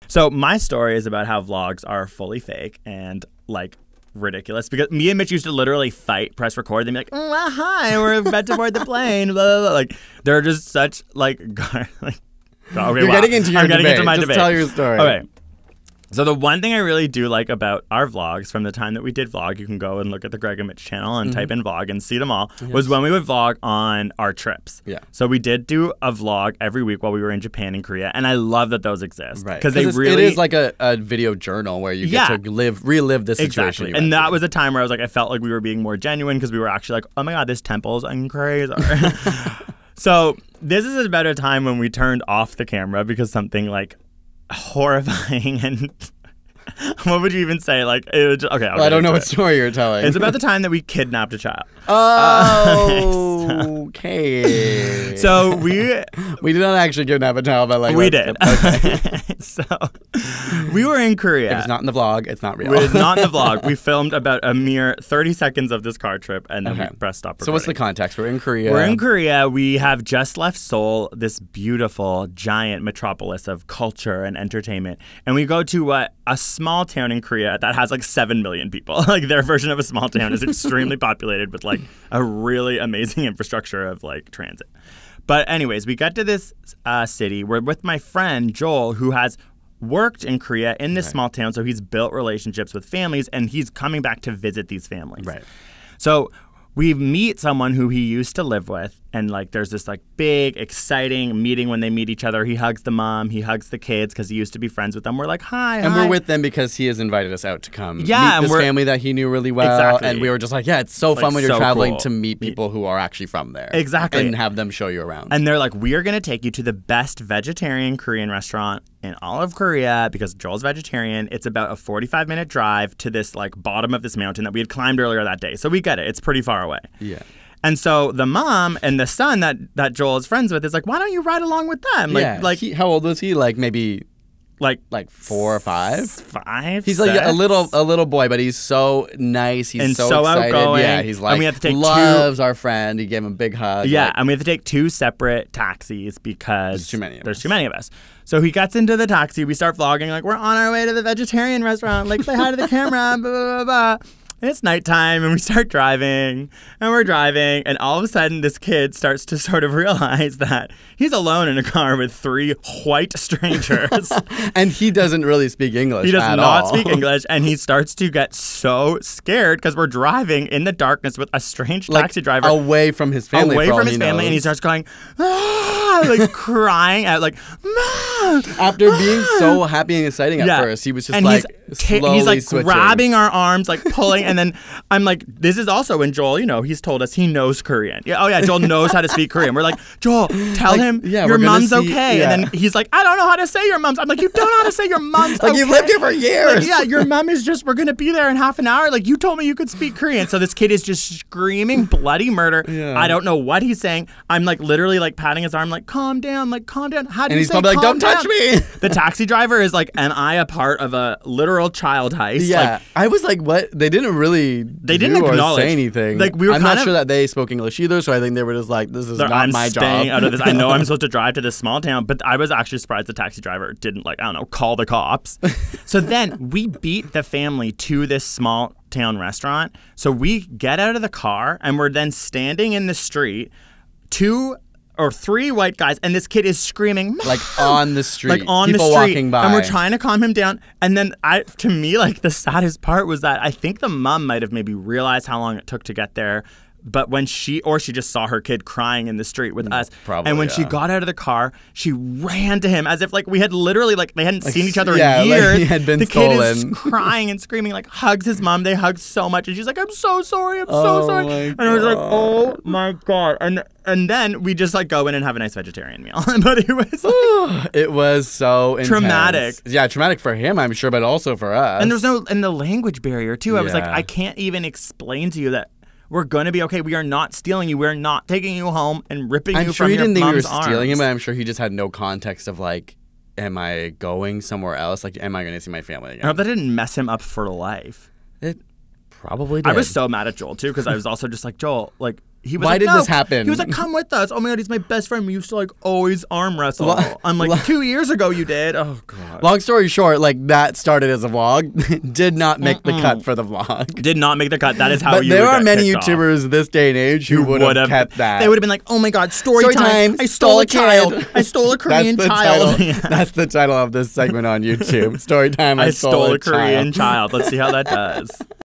So my story is about how vlogs are fully fake and like ridiculous, because me and Mitch used to literally fight, press record, and be like, hi, we're about to board the plane, blah, blah, blah. Like they're just such like, okay, You're getting into your debate. Getting into my debate. Tell your story. Okay. So the one thing I really do like about our vlogs from the time that we did vlog, you can go and look at the Greg and Mitch channel and type in vlog and see them all, was when we would vlog on our trips. Yeah. So we did do a vlog every week while we were in Japan and Korea, and I love that those exist. Right. Because it is like a video journal where you get to relive this situation. Exactly. And that was a time where I was like, I felt like we were being more genuine because we were actually like, oh my God, this temple's crazy. So this is about a time when we turned off the camera because something like horrifying and what would you even say? Like, it was just, okay. Well, I don't know what story you're telling. It's about the time that we kidnapped a child. Oh, okay. So we did not actually kidnap a child, but like we did. Okay. So we were in Korea. If it's not in the vlog, it's not real. It's not in the vlog. We filmed about a mere 30 seconds of this car trip, and then we pressed stop recording. So what's the context? We're in Korea. We're in Korea. We have just left Seoul, this beautiful, giant metropolis of culture and entertainment, and we go to a small town in Korea that has like 7 million people. Like their version of a small town is extremely populated with like a really amazing infrastructure of like transit. But anyways, we got to this city. We're with my friend Joel, who has worked in Korea in this small town. So he's built relationships with families, and he's coming back to visit these families. Right. So we meet someone who he used to live with, and like there's this like big, exciting meeting when they meet each other. He hugs the mom, he hugs the kids because he used to be friends with them. We're like, hi, and we're with them because he has invited us out to come meet and this family that he knew really well. Exactly. And we were just like, yeah, it's so fun when you're traveling to meet people who are actually from there. Exactly. And have them show you around. And they're like, we are going to take you to the best vegetarian Korean restaurant in all of Korea because Joel's vegetarian. It's about a 45-minute drive to this like bottom of this mountain that we had climbed earlier that day. So we get it. It's pretty far away. Yeah. And so the mom and the son that Joel is friends with is like, why don't you ride along with them? Like, how old was he? Like maybe like 4 or 5? 5. He's 6? like a little boy, but he's so nice. He's and so excited. Outgoing. Yeah, he's like, and we have to take loves our friend. He gave him a big hug. Yeah, and we have to take 2 separate taxis because there's too many of us. So he gets into the taxi. We start vlogging like we're on our way to the vegetarian restaurant. Like say hi to the camera. Blah, blah, blah, blah. And it's nighttime, and we start driving, and we're driving, and all of a sudden, this kid starts to sort of realize that he's alone in a car with 3 white strangers. And he doesn't really speak English. He does not speak English, and he starts to get so scared because we're driving in the darkness with a strange taxi driver. Away from his family. Away from his family, and he starts going, like crying out, like, Mom! After being so happy and exciting at first, he was just and he's like switching. Grabbing our arms, like pulling. And then I'm like, this is also when Joel, he's told us he knows Korean. Yeah, oh yeah, Joel knows how to speak Korean. We're like, Joel, tell him your mom's okay. Yeah. And then he's like, I don't know how to say your mom's. I'm like, you don't know how to say your mom's okay. Like you've lived here for years. Like, yeah, your mom is just, we're going to be there in half an hour. Like you told me you could speak Korean. So this kid is just screaming bloody murder. Yeah. I don't know what he's saying. I'm like literally like patting his arm, like, calm down, like, calm down. How do you say calm down? And he's probably like, don't touch me. The taxi driver is like, am I a part of a literal child heist? Yeah. Like, I was like, what? They didn't acknowledge or say anything. Like we were I'm not sure that they spoke English either, so I think they were just like, this is not my job. Out of this. I know I'm supposed to drive to this small town, but I was actually surprised the taxi driver didn't call the cops. So then we beat the family to this small town restaurant. So we get out of the car and we're then standing in the street, 2 or 3 white guys, and this kid is screaming, Mom! Like on the street, like on people the street, walking by, and we're trying to calm him down. And then, to me, like the saddest part was that I think the mom might have maybe realized how long it took to get there. But when she just saw her kid crying in the street with us. Probably, and when she got out of the car, she ran to him as if like we had literally like they hadn't seen each other in years. Like he had been the stolen. Kid is crying and screaming, like hugs his mom. They hug so much, and she's like, "I'm so sorry, I'm so sorry." And I was like, "Oh my God!" And then we just like go in and have a nice vegetarian meal. But it was like, it was so intense. Traumatic. Yeah, traumatic for him, I'm sure, but also for us. And there's the language barrier too. I was like, I can't even explain to you that we're going to be okay. We are not stealing you. We're not taking you home and ripping you from your mom's arms. I'm sure he didn't think we were stealing him, but I'm sure he just had no context of like, am I going somewhere else? Like, am I going to see my family again? I hope that didn't mess him up for life. It probably did. I was so mad at Joel too because I was also just like, Joel, like, he was Why like, did no. this happen? He was like, come with us. Oh my God, he's my best friend. We used to like always arm wrestle. I'm like, 2 years ago you did. Oh God. Long story short, like that started as a vlog, did not make the cut for the vlog. Did not make the cut. That is how But you there would are get many kicked YouTubers off. this day and age who would have kept that. They would have been like, oh my God, story Story time. time. I stole a Stole a child. kid. I stole a Korean child. That's the title of this segment on YouTube. Story time. I stole a Korean child. Let's see how that does.